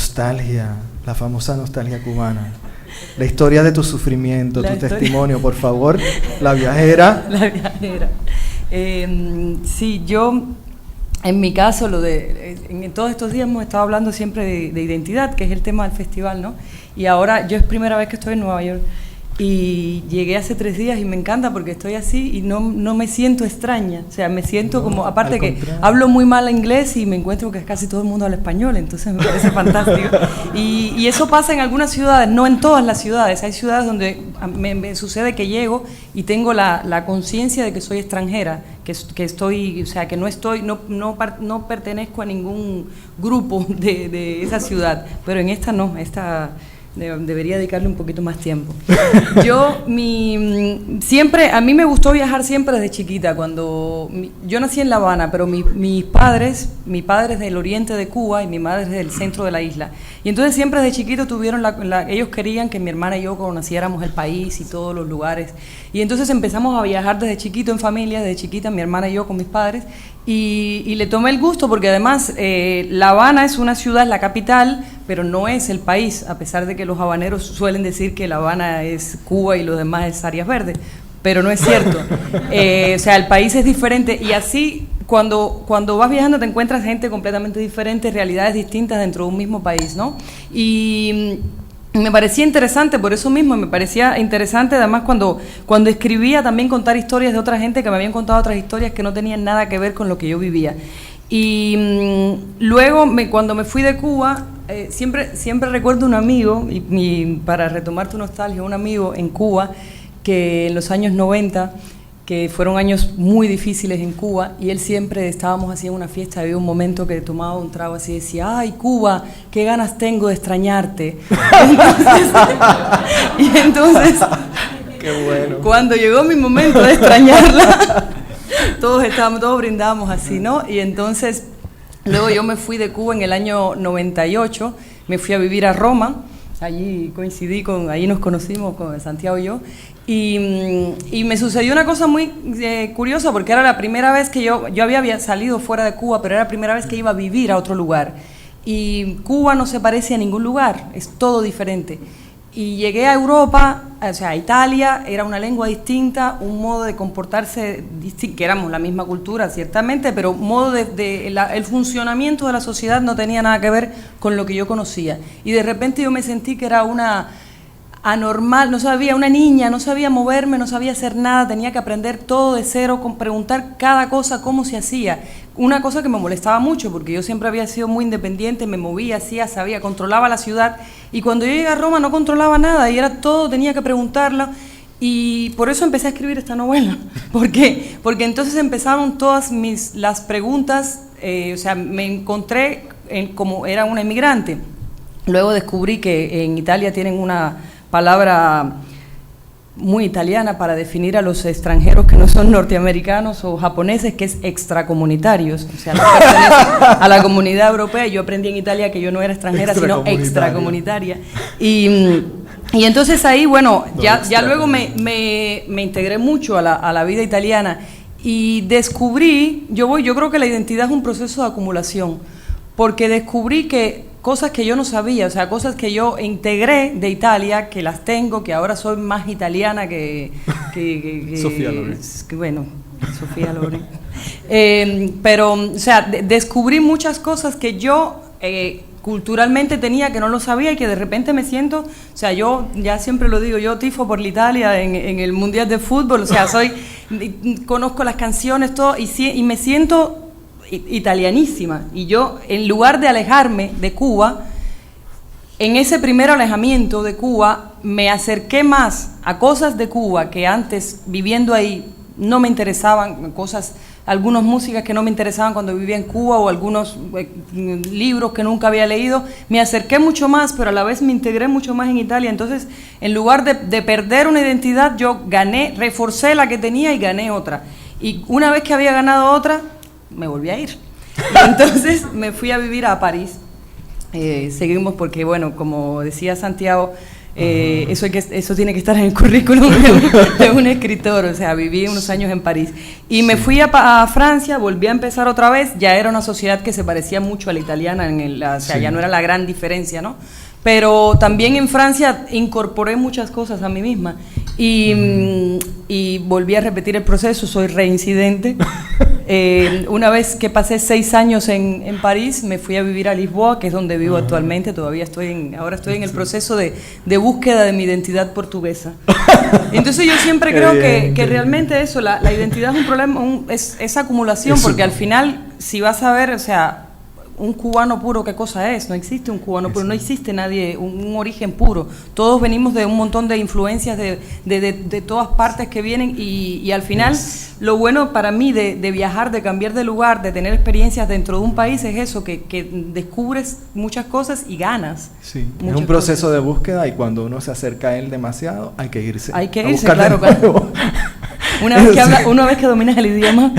nostalgia, la famosa nostalgia cubana. La historia de tu sufrimiento, tu testimonio, por favor. La viajera. La viajera. Sí, yo, en mi caso, en todos estos días hemos estado hablando siempre de identidad, que es el tema del festival, ¿no? Y ahora yo es primera vez que estoy en Nueva York. Y llegué hace 3 días y me encanta porque estoy así y no me siento extraña. O sea, me siento como, aparte que hablo muy mal inglés y me encuentro que casi todo el mundo habla español, entonces me parece fantástico. Y eso pasa en algunas ciudades, no en todas las ciudades. Hay ciudades donde me sucede que llego y tengo la conciencia de que soy extranjera, que estoy, o sea, que no pertenezco a ningún grupo de esa ciudad. Pero en esta no, debería dedicarle un poquito más tiempo. Siempre, a mí me gustó viajar siempre desde chiquita. Yo nací en La Habana, pero mi padre es del oriente de Cuba y mi madre es del centro de la isla. Y entonces siempre desde chiquito ellos querían que mi hermana y yo conociéramos el país y todos los lugares. Y entonces empezamos a viajar desde chiquito en familia, desde chiquita mi hermana y yo con mis padres. Y le tomé el gusto porque además La Habana es una ciudad, la capital, pero no es el país, a pesar de que los habaneros suelen decir que La Habana es Cuba y los demás es áreas verdes, pero no es cierto. O sea, el país es diferente y así cuando vas viajando te encuentras gente completamente diferente, realidades distintas dentro de un mismo país, ¿no? Y me parecía interesante, por eso mismo me parecía interesante además cuando escribía también contar historias de otra gente que me habían contado otras historias que no tenían nada que ver con lo que yo vivía. Y luego cuando me fui de Cuba, siempre recuerdo un amigo, y para retomar tu nostalgia, un amigo en Cuba que en los años 90, que fueron años muy difíciles en Cuba, y él siempre, estábamos así en una fiesta, había un momento que tomaba un trago así y decía, ¡ay, Cuba, qué ganas tengo de extrañarte! Entonces qué bueno. Cuando llegó mi momento de extrañarla, todos brindábamos así, ¿no? Y entonces, luego yo me fui de Cuba en el año 98, me fui a vivir a Roma, allí ahí nos conocimos con Santiago y yo, y me sucedió una cosa muy curiosa, porque era la primera vez que yo había salido fuera de Cuba, pero era la primera vez que iba a vivir a otro lugar, y Cuba no se parece a ningún lugar, es todo diferente. Y llegué a Europa, o sea, a Italia, era una lengua distinta, un modo de comportarse distinto, que éramos la misma cultura, ciertamente, pero el funcionamiento de la sociedad no tenía nada que ver con lo que yo conocía. Y de repente yo me sentí que era una anormal, una niña, no sabía moverme, no sabía hacer nada, tenía que aprender todo de cero, preguntar cada cosa cómo se hacía. Una cosa que me molestaba mucho, porque yo siempre había sido muy independiente, me movía, sabía, controlaba la ciudad, y cuando yo llegué a Roma no controlaba nada, y era todo, tenía que preguntarlo, y por eso empecé a escribir esta novela. ¿Por qué? Porque entonces empezaron todas las preguntas, o sea, me encontré como era una inmigrante. Luego descubrí que en Italia tienen una palabra muy italiana para definir a los extranjeros que no son norteamericanos o japoneses, que es extracomunitarios, o sea, no pertenecen a la comunidad europea. Yo aprendí en Italia que yo no era extranjera, sino extracomunitaria. Y entonces ahí, bueno, ya luego me integré mucho a la vida italiana y descubrí, yo creo que la identidad es un proceso de acumulación, porque descubrí que cosas que yo no sabía, o sea, cosas que yo integré de Italia, que las tengo, que ahora soy más italiana que Sofía Loren. Bueno, Sofía Loren. Pero, o sea, descubrí muchas cosas que yo culturalmente tenía, que no lo sabía, y que de repente me siento, o sea, yo ya siempre lo digo, yo tifo por la Italia en el Mundial de Fútbol, o sea, conozco las canciones, todo, y me siento italianísima. Y yo, en lugar de alejarme de Cuba, en ese primer alejamiento de Cuba, me acerqué más a cosas de Cuba que antes, viviendo ahí, no me interesaban, algunas músicas que no me interesaban cuando vivía en Cuba, o algunos libros que nunca había leído. Me acerqué mucho más, pero a la vez me integré mucho más en Italia. Entonces, en lugar de perder una identidad, yo reforcé la que tenía y gané otra. Y una vez que había ganado otra, me volví a ir. Y entonces me fui a vivir a París. Seguimos porque, bueno, como decía Santiago, Eso tiene que estar en el currículum de un escritor. O sea, viví unos años en París. Y me fui a Francia, volví a empezar otra vez. Ya era una sociedad que se parecía mucho a la italiana, o sea, ya no era la gran diferencia, ¿no? Pero también en Francia incorporé muchas cosas a mí misma y volví a repetir el proceso, soy reincidente. Una vez que pasé 6 años en París, me fui a vivir a Lisboa, que es donde vivo actualmente. Todavía ahora estoy en el proceso de búsqueda de mi identidad portuguesa. Entonces yo siempre creo que realmente eso, la identidad es un problema, es acumulación, eso. Porque al final, si vas a ver, o sea, un cubano puro, ¿qué cosa es? No existe un cubano puro, no existe nadie, un origen puro. Todos venimos de un montón de influencias de todas partes que vienen y al final lo bueno para mí de viajar, de cambiar de lugar, de tener experiencias dentro de un país es eso, que descubres muchas cosas y ganas. Sí, es un proceso de búsqueda y cuando uno se acerca a él demasiado hay que irse. Hay que irse, claro. Una vez que dominas el idioma,